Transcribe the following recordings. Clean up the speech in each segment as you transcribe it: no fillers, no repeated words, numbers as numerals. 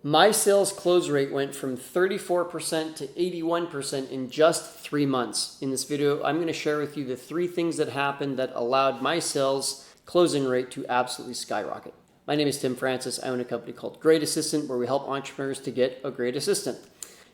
My sales close rate went from 34% to 81% in just 3 months. In this video, I'm going to share with you the 3 things that happened that allowed my sales closing rate to absolutely skyrocket. My name is Tim Francis. I own a company called Great Assistant, where we help entrepreneurs to get a great assistant.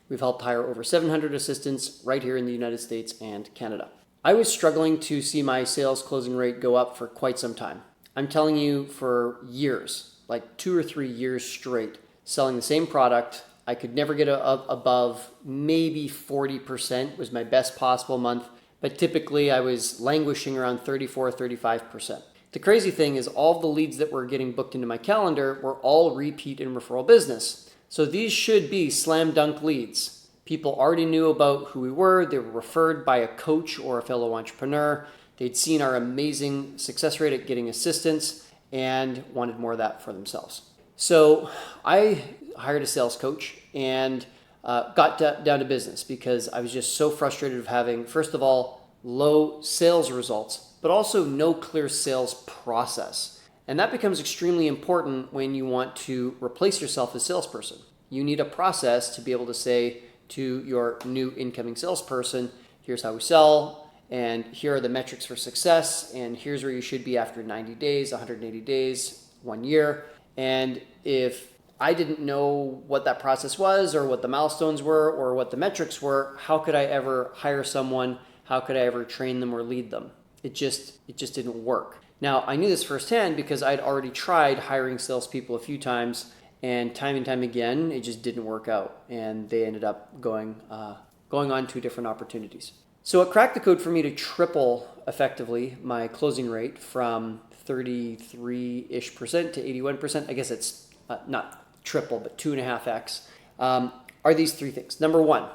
We've helped hire over 700 assistants right here in the United States and Canada. I was struggling to see my sales closing rate go up for quite some time. I'm telling you, for years, like 2 or 3 years straight, selling the same product. I could never get above maybe 40% was my best possible month, but typically I was languishing around 34, 35%. The crazy thing is all the leads that were getting booked into my calendar were all repeat and referral business. So these should be slam dunk leads. People already knew about who we were. They were referred by a coach or a fellow entrepreneur. They'd seen our amazing success rate at getting assistance and wanted more of that for themselves. So I hired a sales coach and got down to business because I was just so frustrated of having, first of all, low sales results, but also no clear sales process. And that becomes extremely important when you want to replace yourself as a salesperson. You need a process to be able to say to your new incoming salesperson, here's how we sell, and here are the metrics for success, and here's where you should be after 90 days, 180 days, 1 year. And if I didn't know what that process was or what the milestones were or what the metrics were, how could I ever hire someone? How could I ever train them or lead them? It just didn't work. Now, I knew this firsthand because I'd already tried hiring salespeople a few times, and time again, it just didn't work out, and they ended up going on to different opportunities. So it cracked the code for me to triple effectively my closing rate from 33-ish% to 81%. I guess it's not triple, but 2.5x. Are these 3 things. Number one,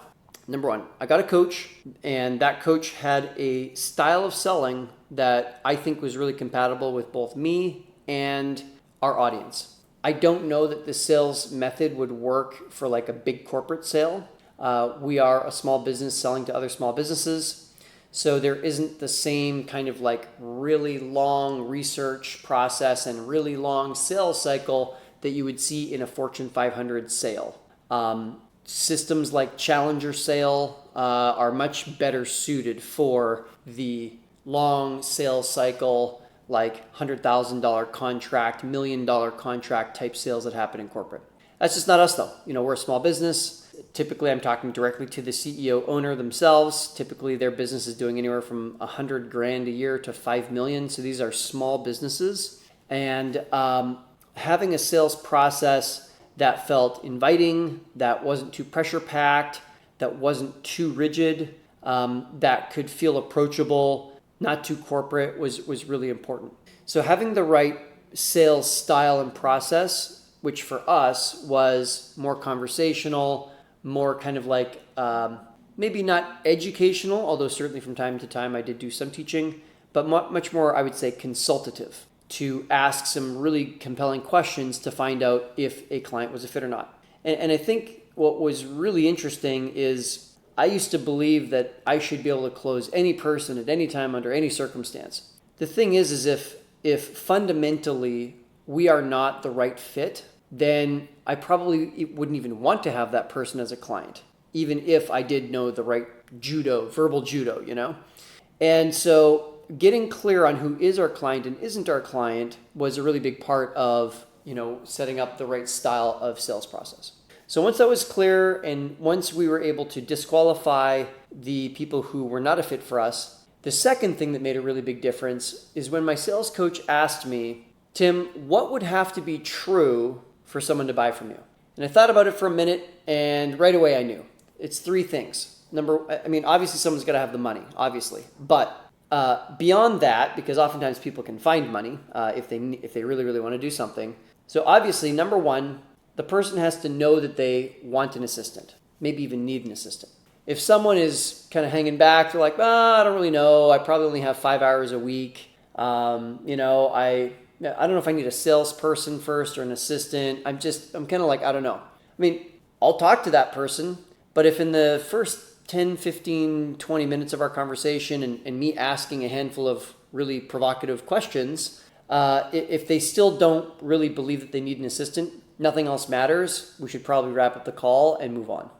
I got a coach, and that coach had a style of selling that I think was really compatible with both me and our audience. I don't know that the sales method would work for like a big corporate sale. We are a small business selling to other small businesses. So there isn't the same kind of like really long research process and really long sales cycle that you would see in a Fortune 500 sale. Systems like Challenger Sale are much better suited for the long sales cycle, like $100,000 contract, $1 million contract type sales that happen in corporate. That's just not us though. We're a small business. Typically, I'm talking directly to the CEO owner themselves. Typically, their business is doing anywhere from $100,000 a year to $5 million. So these are small businesses. And having a sales process that felt inviting, that wasn't too pressure packed, that wasn't too rigid, that could feel approachable, not too corporate was really important. So having the right sales style and process, which for us was more conversational, more kind of like maybe not educational, although certainly from time to time I did do some teaching, but much more, I would say, consultative, to ask some really compelling questions to find out if a client was a fit or not. And I think what was really interesting is I used to believe that I should be able to close any person at any time under any circumstance. The thing is if fundamentally we are not the right fit, then I probably wouldn't even want to have that person as a client, even if I did know the right verbal judo. And so getting clear on who is our client and isn't our client was a really big part of, setting up the right style of sales process. So once that was clear, and once we were able to disqualify the people who were not a fit for us, the second thing that made a really big difference is when my sales coach asked me, Tim, what would have to be true for someone to buy from you? And I thought about it for a minute, and right away I knew. It's 3 things. Obviously someone's got to have the money, obviously. But beyond that, because oftentimes people can find money if they really, really want to do something. So obviously, number 1, the person has to know that they want an assistant, maybe even need an assistant. If someone is kind of hanging back, they're like, I don't really know. I probably only have 5 hours a week. I don't know if I need a salesperson first or an assistant. I'm kind of like, I don't know. I'll talk to that person, but if in the first 10, 15, 20 minutes of our conversation and me asking a handful of really provocative questions, if they still don't really believe that they need an assistant, nothing else matters, we should probably wrap up the call and move on.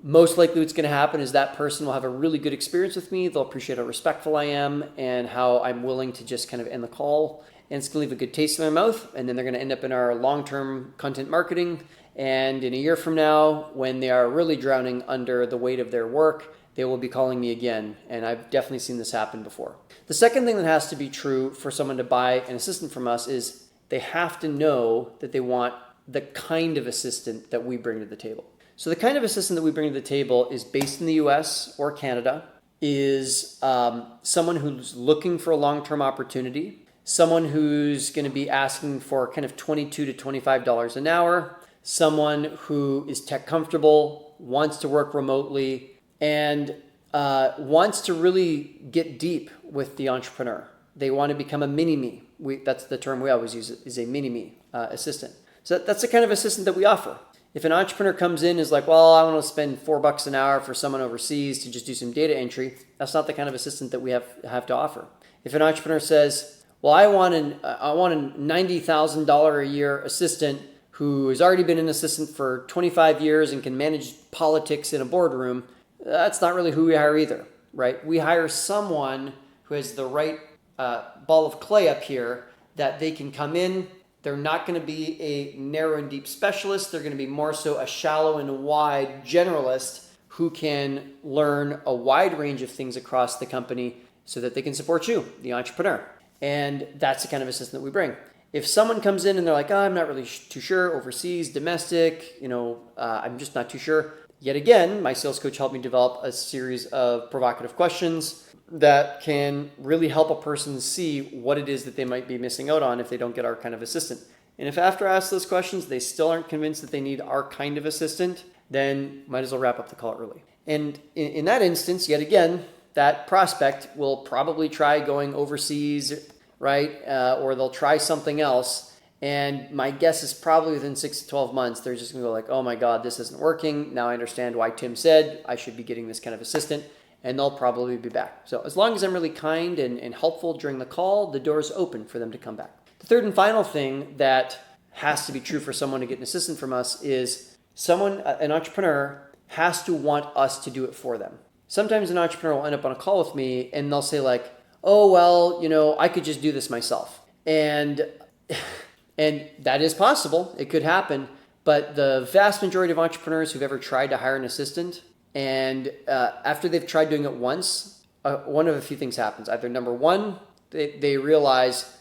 Most likely what's going to happen is that person will have a really good experience with me. They'll appreciate how respectful I am and how I'm willing to just kind of end the call. And it's going to leave a good taste in their mouth. And then they're going to end up in our long-term content marketing. And in a year from now, when they are really drowning under the weight of their work, they will be calling me again. And I've definitely seen this happen before. The second thing that has to be true for someone to buy an assistant from us is they have to know that they want the kind of assistant that we bring to the table. So the kind of assistant that we bring to the table is based in the US or Canada, is someone who's looking for a long-term opportunity, someone who's going to be asking for kind of $22 to $25 an hour, someone who is tech comfortable, wants to work remotely, and wants to really get deep with the entrepreneur. They want to become a mini-me. That's the term we always use, is a mini-me assistant. So that's the kind of assistant that we offer. If an entrepreneur comes in and is like, well, I want to spend $4 an hour for someone overseas to just do some data entry, that's not the kind of assistant that we have to offer. If an entrepreneur says, well, I want a $90,000 a year assistant who has already been an assistant for 25 years and can manage politics in a boardroom, that's not really who we hire either, right? We hire someone who has the right ball of clay up here that they can come in. They're not going to be a narrow and deep specialist. They're going to be more so a shallow and wide generalist who can learn a wide range of things across the company so that they can support you, the entrepreneur. And that's the kind of assistant that we bring. If someone comes in and they're like, oh, I'm not really too sure, overseas, domestic, I'm just not too sure. Yet again, my sales coach helped me develop a series of provocative questions that can really help a person see what it is that they might be missing out on if they don't get our kind of assistant. And if after I ask those questions, they still aren't convinced that they need our kind of assistant, then might as well wrap up the call early. And in that instance, yet again, that prospect will probably try going overseas, right? Or they'll try something else. And my guess is probably within 6 to 12 months, they're just gonna go like, oh my God, this isn't working. Now I understand why Tim said I should be getting this kind of assistant. And they'll probably be back. So as long as I'm really kind and helpful during the call, the door's open for them to come back. The third and final thing that has to be true for someone to get an assistant from us is an entrepreneur has to want us to do it for them. Sometimes an entrepreneur will end up on a call with me and they'll say like, oh, well, I could just do this myself. And that is possible. It could happen. But the vast majority of entrepreneurs who've ever tried to hire an assistant, and after they've tried doing it once, one of a few things happens. Either number one, they realize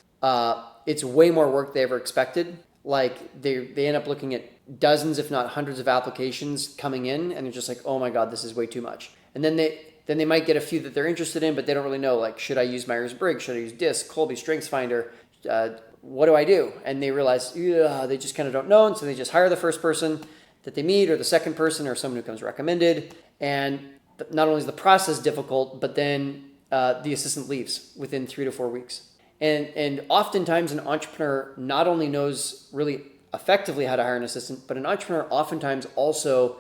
it's way more work they ever expected. Like they end up looking at dozens, if not hundreds of applications coming in, and they're just like, oh my God, this is way too much. And then they might get a few that they're interested in, but they don't really know, like, should I use Myers-Briggs? Should I use DISC, Colby, StrengthsFinder? What do I do? And they realize, they just kind of don't know. And so they just hire the first person that they meet or the second person or someone who comes recommended. And not only is the process difficult, but then the assistant leaves within 3 to 4 weeks. And oftentimes an entrepreneur not only knows really effectively how to hire an assistant, but an entrepreneur oftentimes also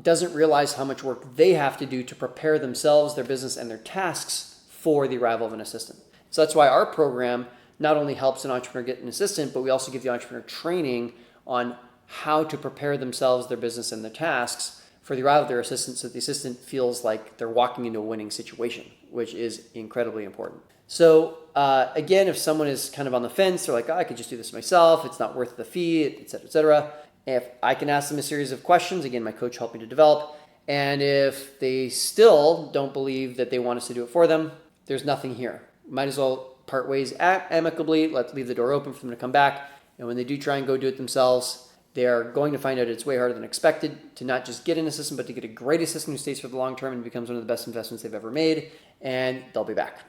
doesn't realize how much work they have to do to prepare themselves, their business, and their tasks for the arrival of an assistant. So that's why our program not only helps an entrepreneur get an assistant, but we also give the entrepreneur training on how to prepare themselves, their business, and their tasks for the arrival of their assistant so that the assistant feels like they're walking into a winning situation, which is incredibly important. So again, if someone is kind of on the fence, they're like, I could just do this myself, it's not worth the fee, et cetera, et cetera. If I can ask them a series of questions, again, my coach helped me to develop, and if they still don't believe that they want us to do it for them, there's nothing here. Might as well part ways amicably, let's leave the door open for them to come back, and when they do try and go do it themselves, they are going to find out it's way harder than expected to not just get an assistant, but to get a great assistant who stays for the long term and becomes one of the best investments they've ever made, and they'll be back.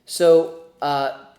So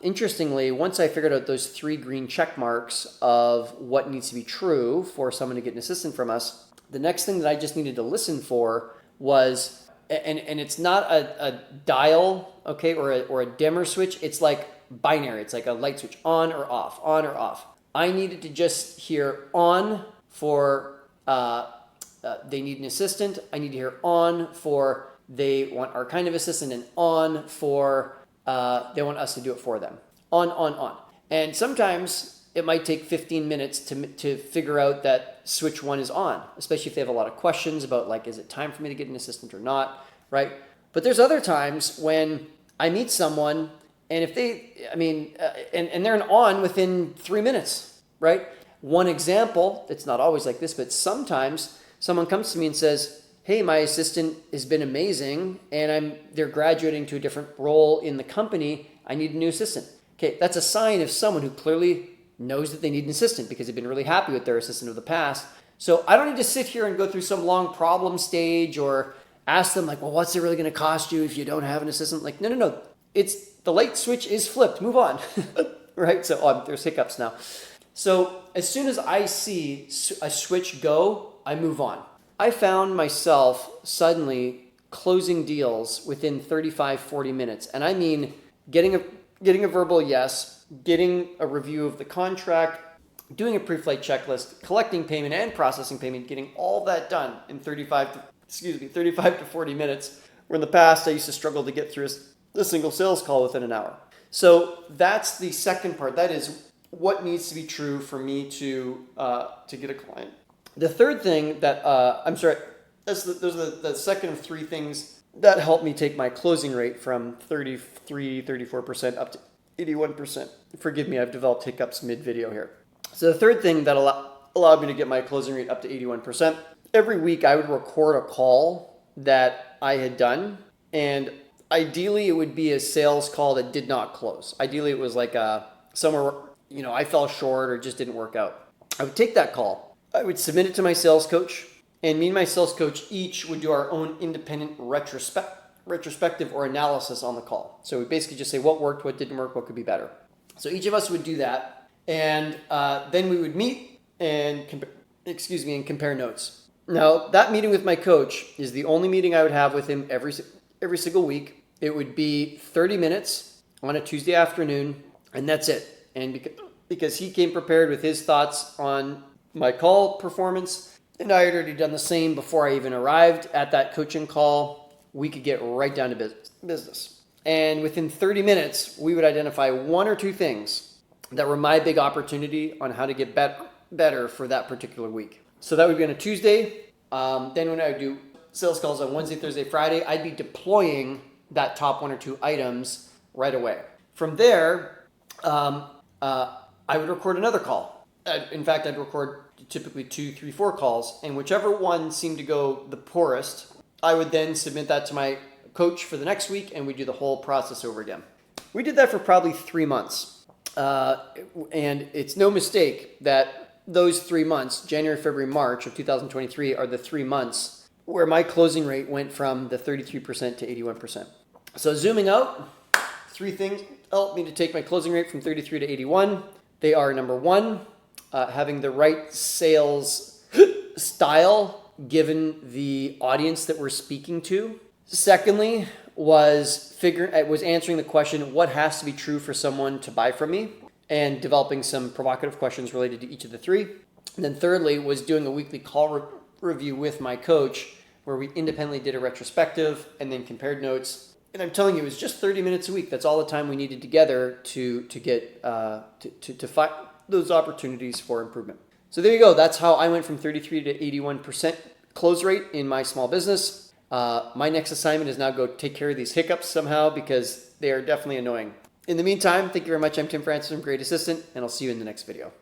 interestingly, once I figured out those 3 green check marks of what needs to be true for someone to get an assistant from us, the next thing that I just needed to listen for was, and it's not a dial, okay, or a dimmer switch. It's like binary. It's like a light switch, on or off, on or off. I needed to just hear on for they need an assistant. I need to hear on for they want our kind of assistant, and on for they want us to do it for them. On. And sometimes it might take 15 minutes to figure out that switch one is on, especially if they have a lot of questions about like, is it time for me to get an assistant or not, right? But there's other times when I meet someone and if they, and they're on within 3 minutes, right? One example, it's not always like this, but sometimes someone comes to me and says, hey, my assistant has been amazing and they're graduating to a different role in the company. I need a new assistant. Okay, that's a sign of someone who clearly knows that they need an assistant because they've been really happy with their assistant of the past. So I don't need to sit here and go through some long problem stage or ask them like, well, what's it really going to cost you if you don't have an assistant? Like, no. It's the light switch is flipped. Move on, right? So there's hiccups now. So as soon as I see a switch go, I move on. I found myself suddenly closing deals within 35, 40 minutes. And I mean getting a verbal yes, getting a review of the contract, doing a pre-flight checklist, collecting payment and processing payment, getting all that done in 35 to 40 minutes, where in the past I used to struggle to get through a single sales call within an hour. So that's the second part. That is what needs to be true for me to get a client. The third thing that, those are the second of three things that helped me take my closing rate from 34% up to 81%. Forgive me, I've developed hiccups mid-video here. So the third thing that allowed me to get my closing rate up to 81%, every week I would record a call that I had done, and ideally it would be a sales call that did not close. Ideally it was like somewhere, I fell short or just didn't work out. I would take that call. I would submit it to my sales coach, and me and my sales coach each would do our own independent retrospective or analysis on the call. So we basically just say what worked, what didn't work, what could be better. So each of us would do that, and then we would meet and compare notes. Now that meeting with my coach is the only meeting I would have with him every single week. It would be 30 minutes on a Tuesday afternoon, and that's it. And because he came prepared with his thoughts on my call performance, and I had already done the same before I even arrived at that coaching call, we could get right down to business. And within 30 minutes, we would identify one or two things that were my big opportunity on how to get better for that particular week. So that would be on a Tuesday. Then when I would do sales calls on Wednesday, Thursday, Friday, I'd be deploying that top one or two items right away. From there, I would record another call. In fact, I'd record typically 2, 3, 4 calls, and whichever one seemed to go the poorest, I would then submit that to my coach for the next week, and we do the whole process over again. We did that for probably 3 months, and it's no mistake that those 3 months, January, February, March of 2023, are the 3 months where my closing rate went from the 33% to 81%. So zooming out, 3 things helped me to take my closing rate from 33 to 81. They are, number one, having the right sales style given the audience that we're speaking to. Secondly, was answering the question, what has to be true for someone to buy from me, and developing some provocative questions related to each of the 3. And then thirdly, was doing a weekly call review with my coach where we independently did a retrospective and then compared notes. And I'm telling you, it was just 30 minutes a week. That's all the time we needed together to get to find those opportunities for improvement. So there you go. That's how I went from 33 to 81% close rate in my small business. My next assignment is now go take care of these hiccups somehow because they are definitely annoying. In the meantime, thank you very much. I'm Tim Francis from Great Assistant, and I'll see you in the next video.